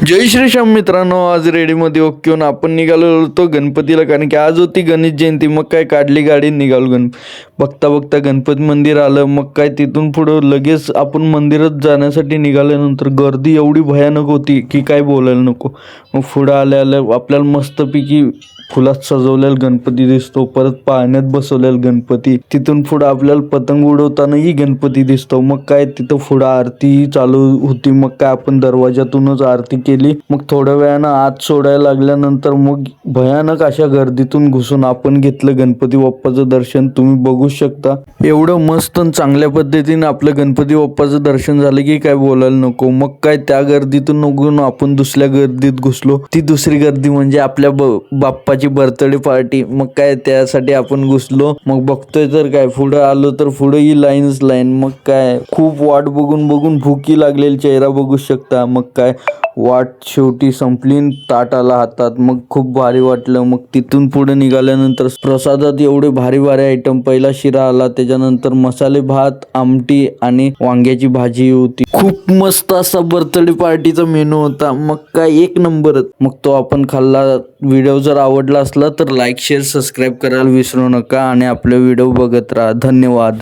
जय श्रीराम मित्रांनो, आज रेडीमध्ये ओके होऊन आपण निघालो होतो गणपतीला, कारण की आज होती गणेश जयंती. मग काय काढली गाडी, निघालो बघता बघता गणपती मंदिर आलं. मग काय तिथून पुढं लगेच आपण मंदिरात जाण्यासाठी निघाल्यानंतर गर्दी एवढी भयानक होती की काय बोलायला नको. मग पुढं आल्या आल्या आपल्याला मस्तपैकी फुलात सजवलेला गणपती दिसतो, परत पाळण्यात बसवलेला गणपती, तिथून पुढं आपल्याला पतंग उडवतानाही गणपती दिसतो. मग काय तिथं पुढं आरती चालू होती. मग काय आपण दरवाजातूनच आरती केली. मग थोड्या वेळानं आत सोडायला लागल्यानंतर मग भयानक अशा गर्दीतून घुसून आपण घेतलं गणपती बाप्पाचं दर्शन. तुम्ही बघू शकता एवढं मस्त आणि चांगल्या पद्धतीने आपलं गणपती बाप्पाचं दर्शन झालं की काय बोलायला नको. मग काय त्या गर्दीतून निघून आपण दुसऱ्या गर्दीत घुसलो. ती दुसरी गर्दी म्हणजे आपल्या बाप्पाची बर्थडे पार्टी. मग काय त्यासाठी आपण घुसलो. मग बघतोय तर काय पुढं आलो तर पुढे ही लाईन. मग काय खूप वाट बघून बघून भुकी लागलेली चेहरा बघू शकता. मग काय वाट शेवटी संपली, ताट आला हातात. मग खूप भारी वाटलं. मग तिथून पुढे निघाल्यानंतर प्रसादात एवढे भारी भारी आयटम. पहिला शिरा आला, त्याच्यानंतर मसाले भात, आमटी आणि वांग्याची भाजी होती. खूप मस्त असा बर्थडे पार्टीचा मेनू होता. मग काय एक नंबरच. मग तो आपण खाल्ला. व्हिडिओ जर आवडला असला तर लाईक, शेअर, सबस्क्राईब करायला विसरू नका आणि आपले व्हिडिओ बघत राहा. धन्यवाद.